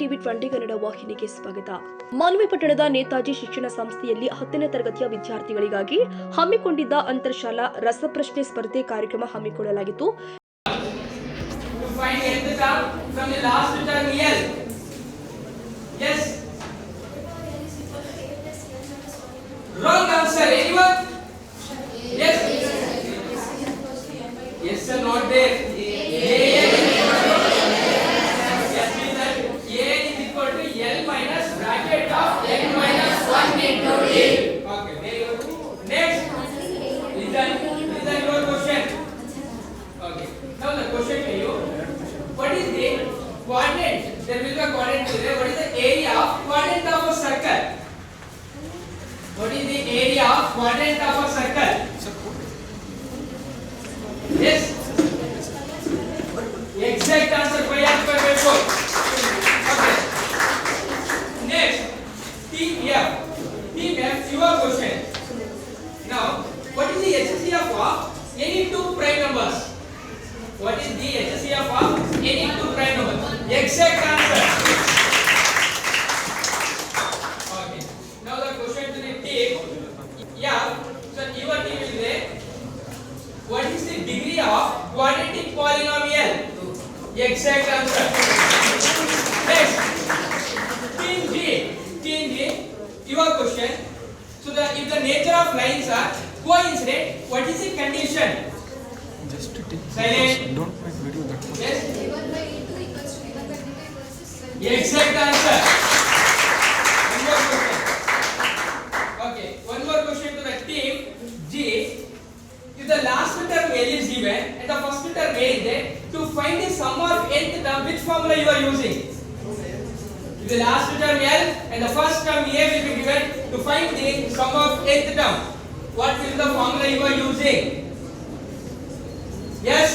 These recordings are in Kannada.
ಟಿವಿ 20 ಕನ್ನಡ ವಾಹಿನಿಗೆ ಸ್ವಾಗತ. ಮಾನ್ವಿ ಪಟ್ಟಣದ ನೇತಾಜಿ ಶಿಕ್ಷಣ ಸಂಸ್ಥೆಯಲ್ಲಿ 10ನೇ ತರಗತಿಯ ವಿದ್ಯಾರ್ಥಿಗಳಿಗಾಗಿ ಹಮ್ಮಿಕೊಂಡಿದ್ದ ಅಂತರ್ಶಾಲಾ ರಸಪ್ರಶ್ನೆ ಸ್ಪರ್ಧೆ ಕಾರ್ಯಕ್ರಮ ಹಮ್ಮಿಕೊಳ್ಳಲಾಗಿತ್ತು. Quadrant. There will be a quadrant here. What is the area of quadrant of a circle? What is the area of quadrant of a circle? Yes. Exact answer by answer. Okay. Next, team F. Team F, your question. Now, what is the HCF of any two prime numbers? What is the HCF of any two prime numbers? Exact answer. Okay. Now the question to the team. Yeah. So your team will say, what is the degree of quadratic polynomial? Exact answer. Next. Team G. Team G. Your question. So if the nature of lines are coincident, what is the condition? Just to take Silent. Don't make video that much. Yes. Exact answer. One more question. Okay, one more question to the team G. If the last term L is given and the first term A is there, to find the sum of nth term, which formula you are using? If the last term L and the first term A will be given, to find the sum of nth term, what will the formula you are using? Yes.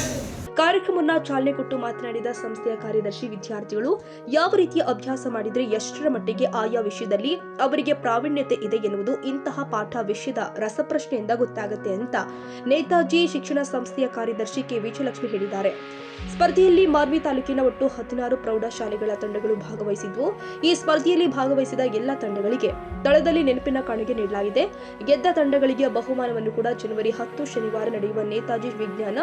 ಕಾರ್ಯಕ್ರಮವನ್ನು ಚಾಲನೆ ಕೊಟ್ಟು ಮಾತನಾಡಿದ ಸಂಸ್ಥೆಯ ಕಾರ್ಯದರ್ಶಿ, ವಿದ್ಯಾರ್ಥಿಗಳು ಯಾವ ರೀತಿಯ ಅಭ್ಯಾಸ ಮಾಡಿದರೆ ಎಷ್ಟರ ಮಟ್ಟಿಗೆ ಆಯಾ ವಿಷಯದಲ್ಲಿ ಅವರಿಗೆ ಪ್ರಾವೀಣ್ಯತೆ ಇದೆ ಎನ್ನುವುದು ಇಂತಹ ಪಾಠ ವಿಷಯದ ರಸಪ್ರಶ್ನೆಯಿಂದ ಗೊತ್ತಾಗುತ್ತೆ ಅಂತ ನೇತಾಜಿ ಶಿಕ್ಷಣ ಸಂಸ್ಥೆಯ ಕಾರ್ಯದರ್ಶಿ ಕೆ ವಿಜಯಲಕ್ಷ್ಮಿ ಹೇಳಿದ್ದಾರೆ. ಸ್ಪರ್ಧೆಯಲ್ಲಿ ಮಾನ್ವಿ ತಾಲೂಕಿನ ಒಟ್ಟು 16 ಪ್ರೌಢಶಾಲೆಗಳ ತಂಡಗಳು ಭಾಗವಹಿಸಿದ್ವು. ಈ ಸ್ಪರ್ಧೆಯಲ್ಲಿ ಭಾಗವಹಿಸಿದ ಎಲ್ಲ ತಂಡಗಳಿಗೆ ತಳದಲ್ಲಿ ನೆನಪಿನ ಕಾಣಿಕೆ ನೀಡಲಾಗಿದೆ. ಗೆದ್ದ ತಂಡಗಳಿಗೆ ಬಹುಮಾನವನ್ನು ಕೂಡ ಜನವರಿ 10 ಶನಿವಾರ ನಡೆಯುವ ನೇತಾಜಿ ವಿಜ್ಞಾನ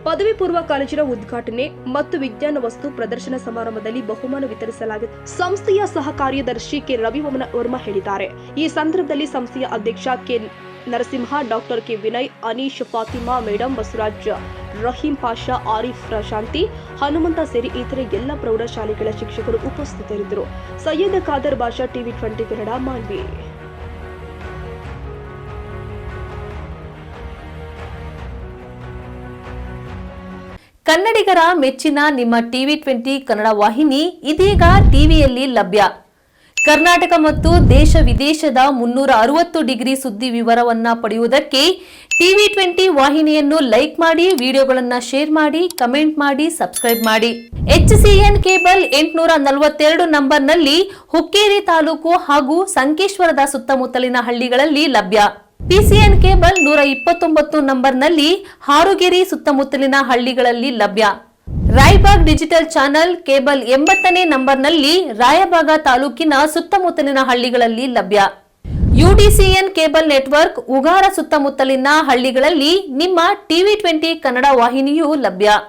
ಪದವಿ ಪೂರ್ವ ಕಾಲೇಜಿನ ಉದ್ಘಾಟನೆ ಮತ್ತು ವಿಜ್ಞಾನ ವಸ್ತು ಪ್ರದರ್ಶನ ಸಮಾರಂಭದಲ್ಲಿ ಬಹುಮಾನ ವಿತರಿಸಲಾಗಿದೆ. ಸಂಸ್ಥೆಯ ಸಹ ಕಾರ್ಯದರ್ಶಿ ಕೆ ರವಿವರ್ಮ ಹೇಳಿದ್ದಾರೆ. ಈ ಸಂದರ್ಭದಲ್ಲಿ ಸಂಸ್ಥೆಯ ಅಧ್ಯಕ್ಷ K Narasimha, doctor K Vinay, Aneesh, Fatima madam, Basavaraj, Rahim Pasha, Arif, Prashanthi, Hanumantha ಸೇರಿ ಇತರೆ ಎಲ್ಲ ಪ್ರೌಢಶಾಲೆಗಳ ಶಿಕ್ಷಕರು ಉಪಸ್ಥಿತರಿದ್ದರು. ಸೈಯದ್ ಖಾದರ್ ಬಾಷಾ, ಟಿವಿ 20 ಕನ್ನಡ, ಮಾನ್ವಿ. ಕನ್ನಡಿಗರ ಮೆಚ್ಚಿನ ನಿಮ್ಮ ಟಿವಿ 20 ಕನ್ನಡ ವಾಹಿನಿ ಇದೀಗ ಟಿವಿಯಲ್ಲಿ ಲಭ್ಯ. ಕರ್ನಾಟಕ ಮತ್ತು ದೇಶ ವಿದೇಶದ 360 ಡಿಗ್ರಿ ಸುದ್ದಿ ವಿವರವನ್ನ ಪಡೆಯುವುದಕ್ಕೆ ಟಿವಿ 20 ವಾಹಿನಿಯನ್ನು ಲೈಕ್ ಮಾಡಿ, ವಿಡಿಯೋಗಳನ್ನು ಶೇರ್ ಮಾಡಿ, ಕಮೆಂಟ್ ಮಾಡಿ, ಸಬ್ಸ್ಕ್ರೈಬ್ ಮಾಡಿ. HCN ಕೇಬಲ್ 842 ನಂಬರ್ನಲ್ಲಿ ಹುಕ್ಕೇರಿ ತಾಲೂಕು ಹಾಗೂ ಸಂಕೇಶ್ವರದ ಸುತ್ತಮುತ್ತಲಿನ ಹಳ್ಳಿಗಳಲ್ಲಿ ಲಭ್ಯ. PCN ಕೇಬಲ್ 129 ನಂಬರ್ನಲ್ಲಿ ಹಾರುಗೆರೆ ಸುತ್ತಮುತ್ತಲಿನ ಹಳ್ಳಿಗಳಲ್ಲಿ ಲಭ್ಯ. ರಾಯಬಾಗ್ ಡಿಜಿಟಲ್ ಚಾನೆಲ್ ಕೇಬಲ್ 80ನೇ ನಂಬರ್ನಲ್ಲಿ ರಾಯಬಾಗ ತಾಲೂಕಿನ ಸುತ್ತಮುತ್ತಲಿನ ಹಳ್ಳಿಗಳಲ್ಲಿ ಲಭ್ಯ. UDCN ಕೇಬಲ್ ನೆಟ್ವರ್ಕ್ ಉಗಾರ ಸುತ್ತಮುತ್ತಲಿನ ಹಳ್ಳಿಗಳಲ್ಲಿ ನಿಮ್ಮ ಟಿವಿ 20 ಕನ್ನಡ ವಾಹಿನಿಯೂ ಲಭ್ಯ.